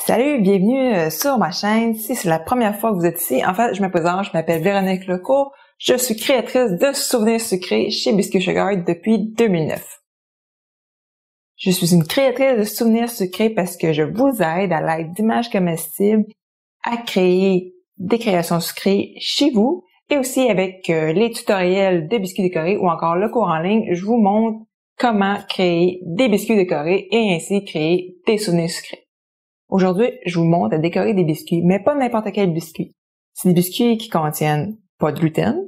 Salut, bienvenue sur ma chaîne. Si c'est la première fois que vous êtes ici, en fait, je me présente, je m'appelle Véronique Lecourt. Je suis créatrice de souvenirs sucrés chez Biscuit Sugar depuis 2009. Je suis une créatrice de souvenirs sucrés parce que je vous aide à l'aide d'images comestibles à créer des créations sucrées chez vous et aussi avec les tutoriels de biscuits décorés ou encore le cours en ligne, je vous montre comment créer des biscuits décorés et ainsi créer des souvenirs sucrés. Aujourd'hui, je vous montre à décorer des biscuits, mais pas n'importe quel biscuit. C'est des biscuits qui contiennent pas de gluten,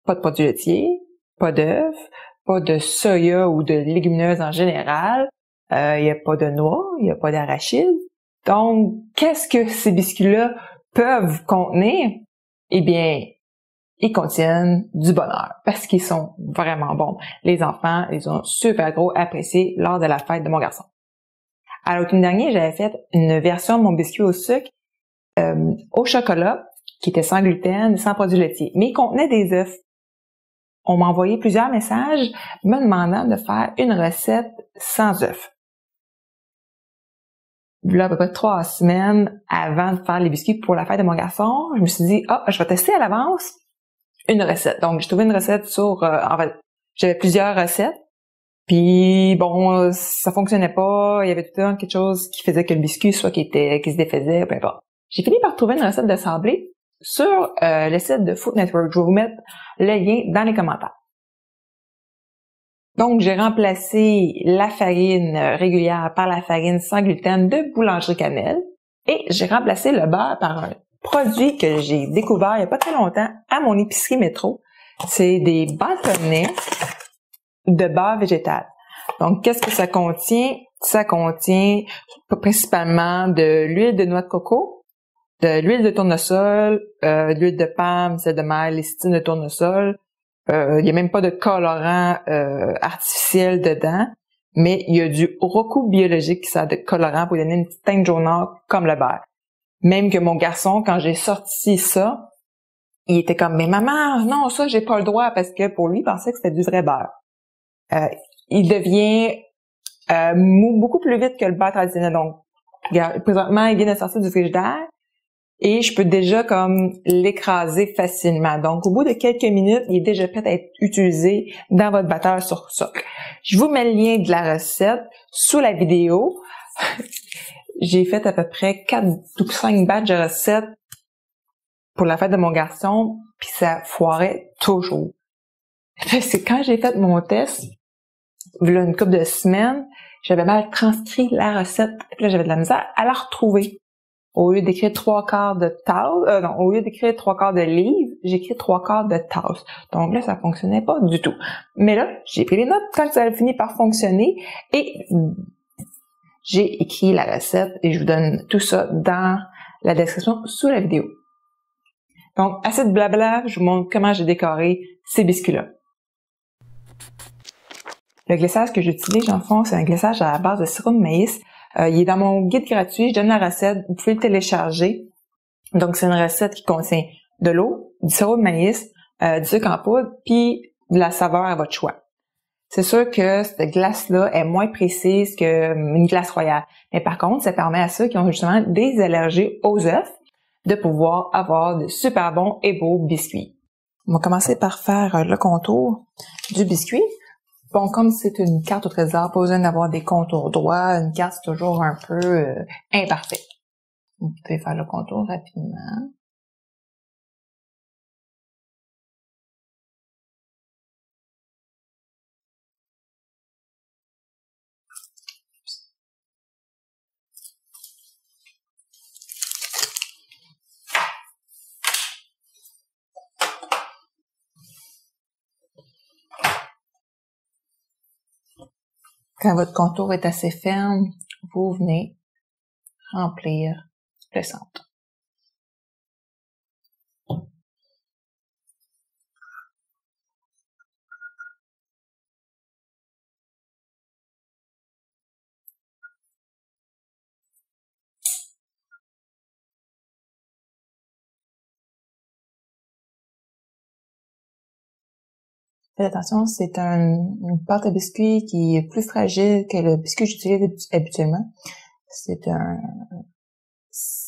pas de produits laitiers, pas d'œufs, pas de soya ou de légumineuses en général. Il n'y a pas de noix, il n'y a pas d'arachide. Donc, qu'est-ce que ces biscuits-là peuvent contenir? Eh bien, ils contiennent du bonheur parce qu'ils sont vraiment bons. Les enfants, ils ont super gros apprécié lors de la fête de mon garçon. À l'automne dernier, j'avais fait une version de mon biscuit au sucre au chocolat qui était sans gluten, sans produits laitiers, mais il contenait des œufs. On m'a envoyé plusieurs messages me demandant de faire une recette sans œufs. Là, à peu près 3 semaines avant de faire les biscuits pour la fête de mon garçon, je me suis dit, je vais tester à l'avance une recette. Donc, j'ai trouvé une recette sur, en fait, j'avais plusieurs recettes. Puis bon, ça fonctionnait pas, il y avait tout le temps quelque chose qui faisait que le biscuit soit qui se défaisait, peu importe. J'ai fini par trouver une recette de sablé sur le site de Food Network. Je vais vous mettre le lien dans les commentaires. Donc, j'ai remplacé la farine régulière par la farine sans gluten de Boulangerie Cannelle et j'ai remplacé le beurre par un produit que j'ai découvert il y a pas très longtemps à mon épicerie métro. C'est des bâtonnets de beurre végétal. Donc, qu'est-ce que ça contient? Ça contient principalement de l'huile de noix de coco, de l'huile de tournesol, de l'huile de palme, celle de maïs, lécithine de tournesol. Il n'y a même pas de colorant artificiel dedans, mais il y a du roku biologique qui sert de colorant pour donner une petite teinte jaunâtre comme le beurre. Même que mon garçon, quand j'ai sorti ça, il était comme « Mais maman, non, ça, j'ai pas le droit » parce que pour lui, il pensait que c'était du vrai beurre. Il devient mou beaucoup plus vite que le beurre traditionnel. Donc, présentement, il vient de sortir du frigidaire et je peux déjà comme l'écraser facilement. Donc, au bout de quelques minutes, il est déjà prêt à être utilisé dans votre batteur sur socle. Je vous mets le lien de la recette sous la vidéo. J'ai fait à peu près 4 ou 5 batchs de recettes pour la fête de mon garçon, puis ça foirait toujours. C'est quand j'ai fait mon test, voilà une couple de semaines, j'avais mal transcrit la recette, puis là j'avais de la misère à la retrouver. Au lieu d'écrire 3/4 de tasse, au lieu d'écrire 3/4 de livre, j'écris 3/4 de tasse. Donc là, ça fonctionnait pas du tout. Mais là, j'ai pris les notes quand ça a fini par fonctionner et j'ai écrit la recette et je vous donne tout ça dans la description sous la vidéo. Donc, assez de blabla, je vous montre comment j'ai décoré ces biscuits-là. Le glissage que j'utilise, en fond, c'est un glissage à la base de sirop de maïs. Il est dans mon guide gratuit, je donne la recette, vous pouvez le télécharger. Donc, c'est une recette qui contient de l'eau, du sirop de maïs, du sucre en poudre, puis de la saveur à votre choix. C'est sûr que cette glace-là est moins précise qu'une glace royale. Mais par contre, ça permet à ceux qui ont justement des allergies aux œufs de pouvoir avoir de super bons et beaux biscuits. On va commencer par faire le contour du biscuit. Bon, comme c'est une carte au trésor, pas besoin d'avoir des contours droits. Une carte, c'est toujours un peu imparfait. Vous pouvez faire le contour rapidement. Quand votre contour est assez ferme, vous venez remplir le centre. Faites attention, c'est une pâte à biscuit qui est plus fragile que le biscuit que j'utilise habituellement. C'est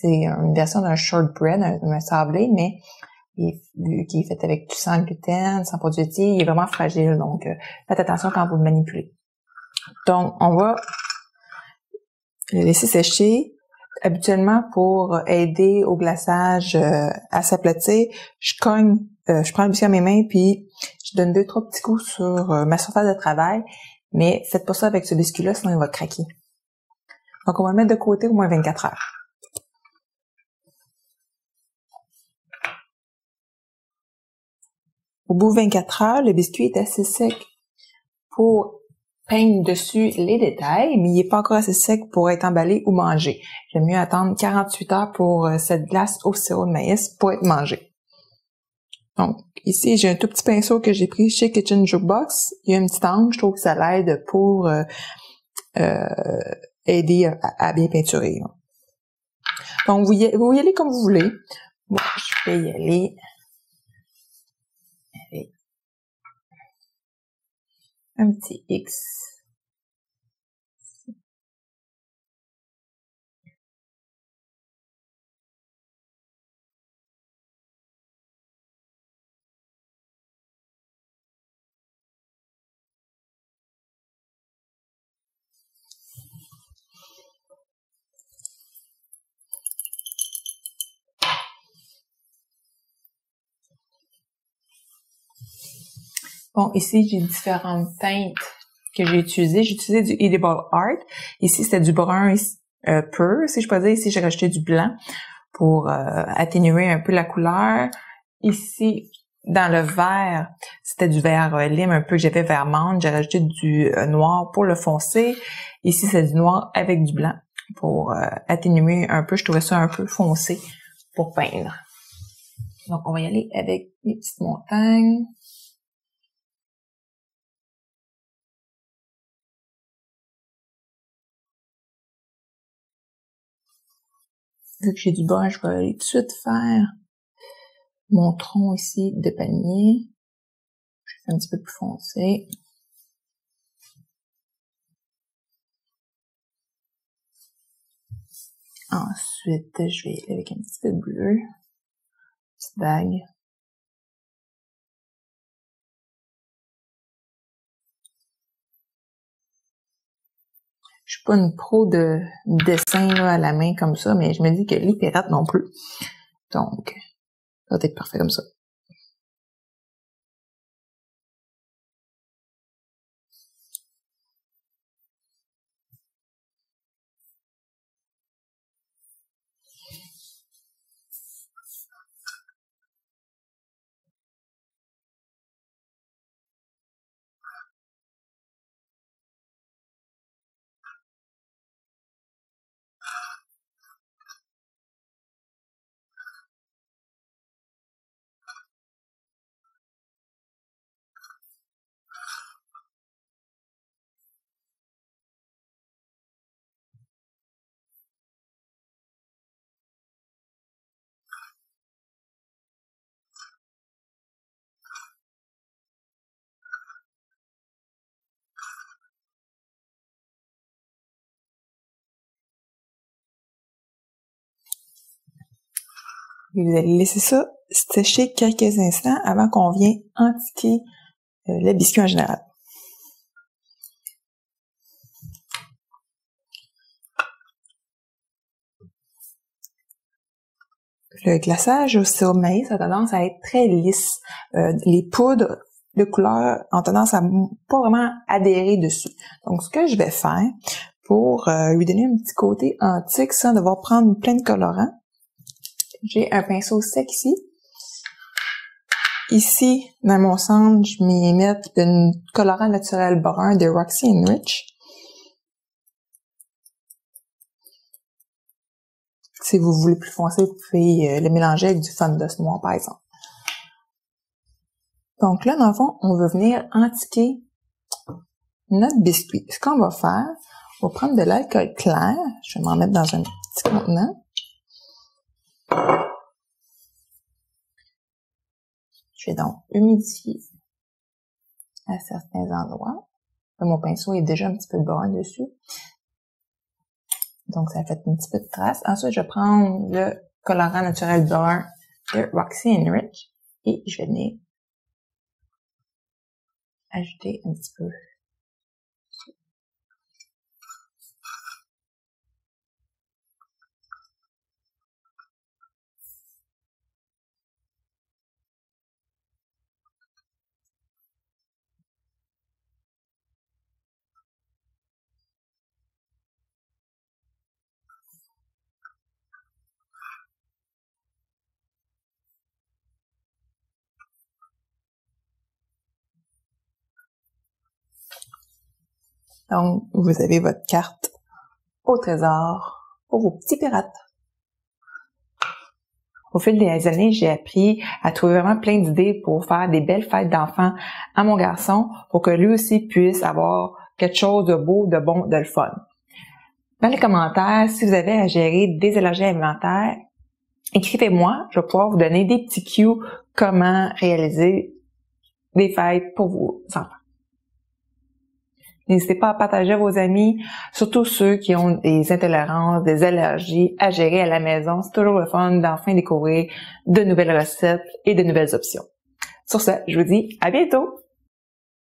c'est une version d'un shortbread, un sablé, mais qui est fait avec sans gluten, sans produits laitiers, il est vraiment fragile, donc faites attention quand vous le manipulez. Donc, on va le laisser sécher. Habituellement, pour aider au glaçage à s'aplatir, je prends le biscuit à mes mains, puis je donne 2-3 petits coups sur ma surface de travail, mais faites pas ça avec ce biscuit-là, sinon il va craquer. Donc, on va le mettre de côté au moins 24 heures. Au bout de 24 heures, le biscuit est assez sec pour peindre dessus les détails, mais il n'est pas encore assez sec pour être emballé ou mangé. J'aime mieux attendre 48 heures pour cette glace au sirop de maïs pour être mangée. Donc, ici, j'ai un tout petit pinceau que j'ai pris chez Kitchen Jukebox. Il y a un petit angle, je trouve que ça l'aide pour aider à bien peinturer. Donc, vous y allez comme vous voulez. Moi, je vais y aller avec un petit X. Bon, ici, j'ai différentes teintes que j'ai utilisées. J'ai utilisé du Edible Art. Ici, c'était du brun pur, si je peux dire. Ici, j'ai rajouté du blanc pour atténuer un peu la couleur. Ici, dans le vert, c'était du vert lime un peu que j'avais vert menthe. J'ai rajouté du noir pour le foncer. Ici, c'est du noir avec du blanc pour atténuer un peu. Je trouvais ça un peu foncé pour peindre. Donc, on va y aller avec les petites montagnes. Vu que j'ai du brun, je vais aller tout de suite faire mon tronc ici de palmier. Je fais un petit peu plus foncé. Ensuite, je vais y aller avec un petit peu de bleu. Petite bague. Je suis pas une pro de dessin là, à la main comme ça, mais je me dis que les pirates non plus. Donc, ça va être parfait comme ça. Et vous allez laisser ça sécher quelques instants avant qu'on vienne antiquer le biscuit en général. Le glaçage au sirop de maïs a tendance à être très lisse. Les poudres de couleur ont tendance à pas vraiment adhérer dessus. Donc, ce que je vais faire pour lui donner un petit côté antique sans devoir prendre plein de colorants, j'ai un pinceau sec ici. Ici, dans mon centre, je m'y mets un colorant naturel brun de Roxy Rich. Si vous voulez plus foncé, vous pouvez le mélanger avec du Fondos noir, par exemple. Donc là, dans le fond, on va venir antiquer notre biscuit. Ce qu'on va faire, on va prendre de l'alcool clair. Je vais m'en mettre dans un petit contenant. Je vais donc humidifier à certains endroits. Là, mon pinceau est déjà un petit peu brun dessus. Donc, ça a fait un petit peu de trace. Ensuite, je vais prendre le colorant naturel brun de Roxy Rich et je vais venir ajouter un petit peu. Donc, vous avez votre carte au trésor pour vos petits pirates. Au fil des années, j'ai appris à trouver vraiment plein d'idées pour faire des belles fêtes d'enfants à mon garçon pour que lui aussi puisse avoir quelque chose de beau, de bon, de le fun. Dans les commentaires, si vous avez à gérer des allergies alimentaires, écrivez-moi, je vais pouvoir vous donner des petits cues comment réaliser des fêtes pour vos enfants. N'hésitez pas à partager à vos amis, surtout ceux qui ont des intolérances, des allergies à gérer à la maison. C'est toujours le fun d'enfin découvrir de nouvelles recettes et de nouvelles options. Sur ce, je vous dis à bientôt!